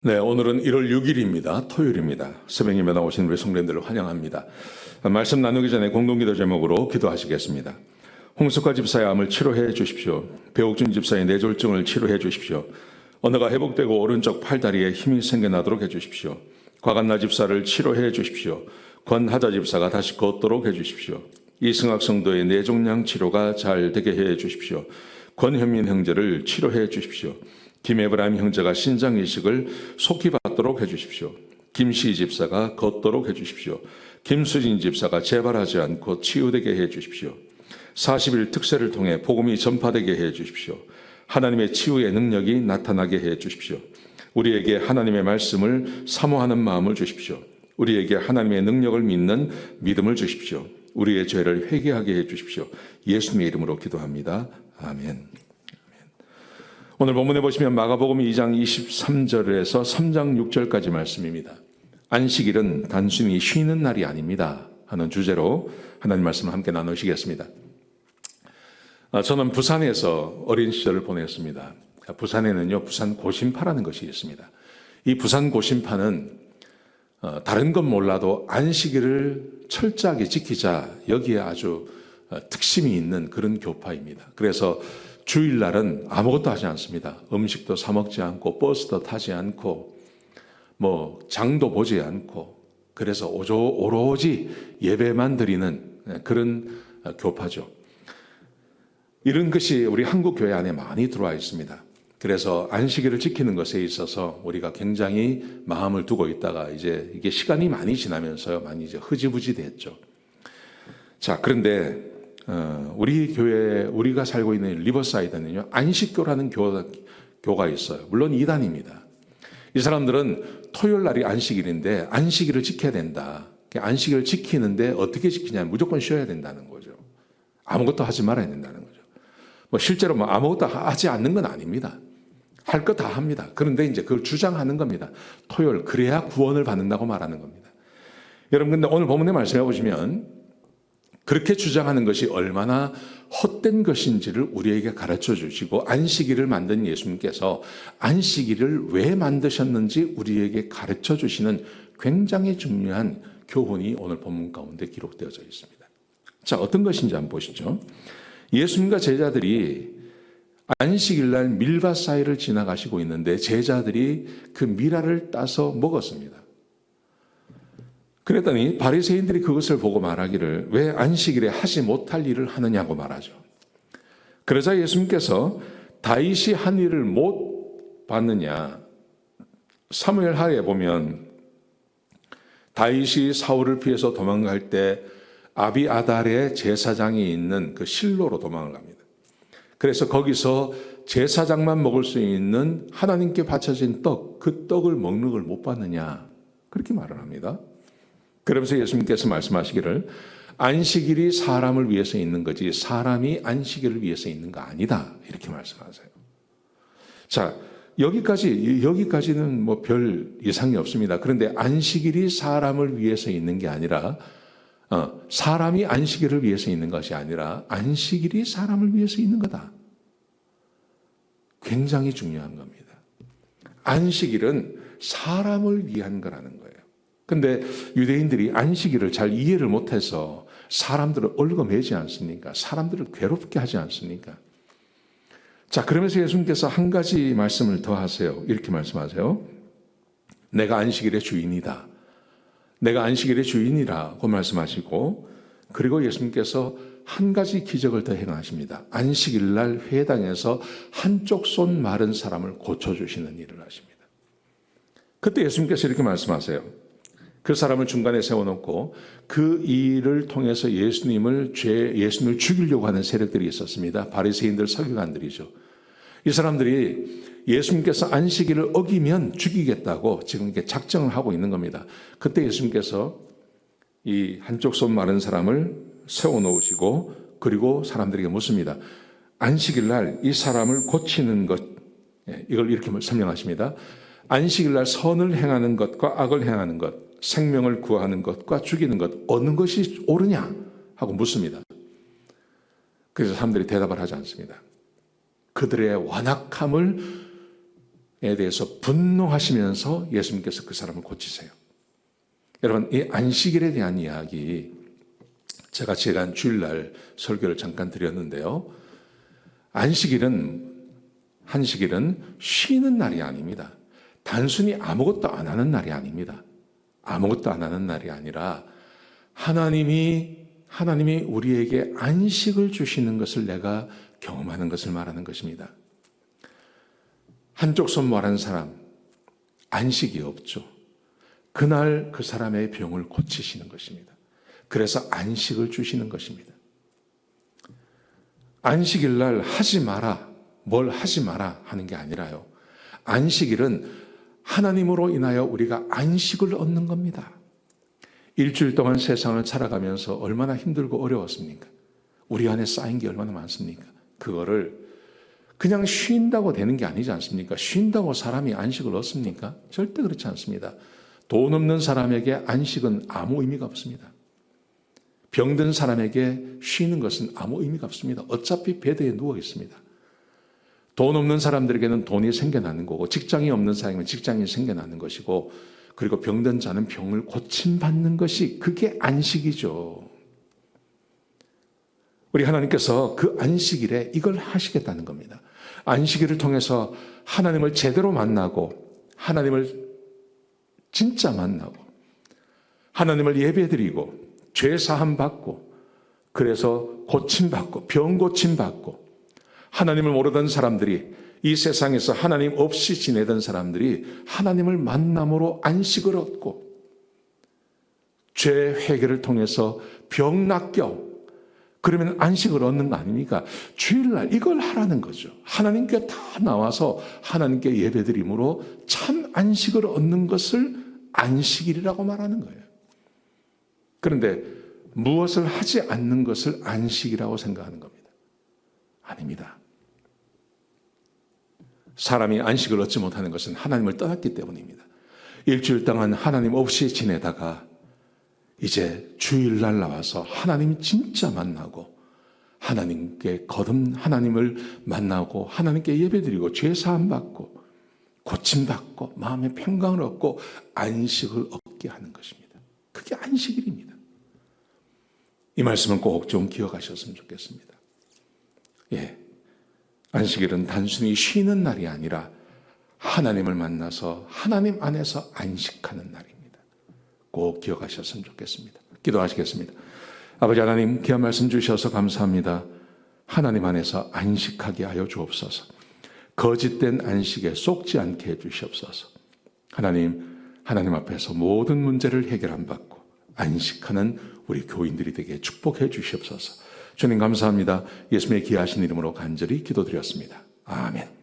네, 오늘은 1월 6일입니다. 토요일입니다. 새벽 예배 나오신 우리 성도님들을 환영합니다. 말씀 나누기 전에 공동기도 제목으로 기도하시겠습니다. 홍석화 집사의 암을 치료해 주십시오. 배옥준 집사의 뇌졸중을 치료해 주십시오. 언어가 회복되고 오른쪽 팔다리에 힘이 생겨나도록 해 주십시오. 곽한나 집사를 치료해 주십시오. 권하자 집사가 다시 걷도록 해 주십시오. 이승학 성도의 뇌종양 치료가 잘 되게 해 주십시오. 권현민 형제를 치료해 주십시오. 김에브라임 형제가 신장 이식을 속히 받도록 해주십시오. 김시 집사가 걷도록 해주십시오. 김수진 집사가 재발하지 않고 치유되게 해주십시오. 40일 특세를 통해 복음이 전파되게 해주십시오. 하나님의 치유의 능력이 나타나게 해주십시오. 우리에게 하나님의 말씀을 사모하는 마음을 주십시오. 우리에게 하나님의 능력을 믿는 믿음을 주십시오. 우리의 죄를 회개하게 해주십시오. 예수님의 이름으로 기도합니다. 아멘. 오늘 본문에 보시면 마가복음 2장 23절에서 3장 6절까지 말씀입니다. 안식일은 단순히 쉬는 날이 아닙니다 하는 주제로 하나님 말씀을 함께 나누시겠습니다. 저는 부산에서 어린 시절을 보냈습니다. 부산에는요, 부산 고심파라는 것이 있습니다. 이 부산 고심파는 다른 건 몰라도 안식일을 철저하게 지키자, 여기에 아주 특심이 있는 그런 교파입니다. 그래서 주일날은 아무것도 하지 않습니다. 음식도 사 먹지 않고 버스도 타지 않고 장도 보지 않고, 그래서 오로지 예배만 드리는 그런 교파죠. 이런 것이 우리 한국 교회 안에 많이 들어와 있습니다. 그래서 안식일을 지키는 것에 있어서 우리가 굉장히 마음을 두고 있다가 이제 이게 시간이 많이 지나면서요, 많이 이제 흐지부지 됐죠. 자, 그런데 우리 교회, 우리가 살고 있는 리버사이드는요, 안식교라는 교가 있어요. 물론 이단입니다. 이 사람들은 토요일 날이 안식일인데 안식일을 지켜야 된다. 안식일을 지키는데 어떻게 지키냐면 무조건 쉬어야 된다는 거죠. 아무것도 하지 말아야 된다는 거죠. 실제로 아무것도 하지 않는 건 아닙니다. 할 거 다 합니다. 그런데 이제 그걸 주장하는 겁니다. 토요일, 그래야 구원을 받는다고 말하는 겁니다. 여러분, 근데 오늘 본문의 말씀해 보시면 그렇게 주장하는 것이 얼마나 헛된 것인지를 우리에게 가르쳐 주시고, 안식일을 만든 예수님께서 안식일을 왜 만드셨는지 우리에게 가르쳐 주시는 굉장히 중요한 교훈이 오늘 본문 가운데 기록되어져 있습니다. 자, 어떤 것인지 한번 보시죠. 예수님과 제자들이 안식일날 밀밭 사이를 지나가시고 있는데 제자들이 그 밀알을 따서 먹었습니다. 그랬더니 바리새인들이 그것을 보고 말하기를, 왜 안식일에 하지 못할 일을 하느냐고 말하죠. 그러자 예수님께서 다윗이 한 일을 못 봤느냐, 사무엘 하에 보면 다윗이 사울을 피해서 도망갈 때 아비아달의 제사장이 있는 그 실로로 도망을 갑니다. 그래서 거기서 제사장만 먹을 수 있는 하나님께 바쳐진 떡, 그 떡을 먹는 걸 못 봤느냐, 그렇게 말을 합니다. 그러면서 예수님께서 말씀하시기를, 안식일이 사람을 위해서 있는 거지 사람이 안식일을 위해서 있는 거 아니다, 이렇게 말씀하세요. 자, 여기까지는 별 이상이 없습니다. 그런데 안식일이 사람을 위해서 있는 게 아니라, 사람이 안식일을 위해서 있는 것이 아니라 안식일이 사람을 위해서 있는 거다. 굉장히 중요한 겁니다. 안식일은 사람을 위한 거라는 거예요. 근데 유대인들이 안식일을 잘 이해를 못해서 사람들을 얽어매지 않습니까? 사람들을 괴롭게 하지 않습니까? 자, 그러면서 예수님께서 한 가지 말씀을 더 하세요. 이렇게 말씀하세요. 내가 안식일의 주인이다. 내가 안식일의 주인이라고 말씀하시고, 그리고 예수님께서 한 가지 기적을 더 행하십니다. 안식일날 회당에서 한쪽 손 마른 사람을 고쳐주시는 일을 하십니다. 그때 예수님께서 이렇게 말씀하세요. 그 사람을 중간에 세워놓고 그 일을 통해서 예수님을 죽이려고 하는 세력들이 있었습니다. 바리새인들, 서기관들이죠. 이 사람들이 예수님께서 안식일을 어기면 죽이겠다고 지금 이렇게 작정을 하고 있는 겁니다. 그때 예수님께서 이 한쪽 손 마른 사람을 세워놓으시고, 그리고 사람들에게 묻습니다. 안식일날 이 사람을 고치는 것, 이걸 이렇게 설명하십니다. 안식일날 선을 행하는 것과 악을 행하는 것, 생명을 구하는 것과 죽이는 것, 어느 것이 옳으냐 하고 묻습니다. 그래서 사람들이 대답을 하지 않습니다. 그들의 완악함을 대해서 분노하시면서 예수님께서 그 사람을 고치세요. 여러분, 이 안식일에 대한 이야기, 제가 지난 주일날 설교를 잠깐 드렸는데요. 한식일은 쉬는 날이 아닙니다. 단순히 아무것도 안 하는 날이 아닙니다. 아무것도 안 하는 날이 아니라 하나님이 우리에게 안식을 주시는 것을 내가 경험하는 것을 말하는 것입니다. 한쪽 손 말한 사람, 안식이 없죠. 그날 그 사람의 병을 고치시는 것입니다. 그래서 안식을 주시는 것입니다. 안식일 날 하지 마라, 뭘 하지 마라 하는 게 아니라요. 안식일은 하나님으로 인하여 우리가 안식을 얻는 겁니다. 일주일 동안 세상을 살아가면서 얼마나 힘들고 어려웠습니까? 우리 안에 쌓인 게 얼마나 많습니까? 그거를 그냥 쉰다고 되는 게 아니지 않습니까? 쉰다고 사람이 안식을 얻습니까? 절대 그렇지 않습니다. 돈 없는 사람에게 안식은 아무 의미가 없습니다. 병든 사람에게 쉬는 것은 아무 의미가 없습니다. 어차피 베드에 누워 있습니다. 돈 없는 사람들에게는 돈이 생겨나는 거고, 직장이 없는 사람에게는 직장이 생겨나는 것이고, 그리고 병든 자는 병을 고침받는 것이 그게 안식이죠. 우리 하나님께서 그 안식일에 이걸 하시겠다는 겁니다. 안식일을 통해서 하나님을 제대로 만나고, 하나님을 진짜 만나고, 하나님을 예배드리고, 죄 사함 받고, 그래서 고침받고, 병 고침받고, 하나님을 모르던 사람들이, 이 세상에서 하나님 없이 지내던 사람들이 하나님을 만남으로 안식을 얻고, 죄 회개를 통해서 병 낫겨, 그러면 안식을 얻는 거 아닙니까? 주일날 이걸 하라는 거죠. 하나님께 다 나와서 하나님께 예배드림으로 참 안식을 얻는 것을 안식일이라고 말하는 거예요. 그런데 무엇을 하지 않는 것을 안식이라고 생각하는 겁니다. 아닙니다. 사람이 안식을 얻지 못하는 것은 하나님을 떠났기 때문입니다. 일주일 동안 하나님 없이 지내다가 이제 주일날 나와서 하나님 진짜 만나고, 하나님께 하나님을 만나고, 하나님께 예배드리고, 죄사함 받고, 고침받고, 마음의 평강을 얻고 안식을 얻게 하는 것입니다. 그게 안식일입니다. 이 말씀을 꼭 좀 기억하셨으면 좋겠습니다. 예, 안식일은 단순히 쉬는 날이 아니라 하나님을 만나서 하나님 안에서 안식하는 날입니다. 꼭 기억하셨으면 좋겠습니다. 기도하시겠습니다. 아버지 하나님, 귀한 말씀 주셔서 감사합니다. 하나님 안에서 안식하게 하여 주옵소서. 거짓된 안식에 속지 않게 해주시옵소서. 하나님 앞에서 모든 문제를 해결 안 받고 안식하는 우리 교인들이 되게 축복해 주시옵소서. 주님 감사합니다. 예수님의 귀하신 이름으로 간절히 기도드렸습니다. 아멘.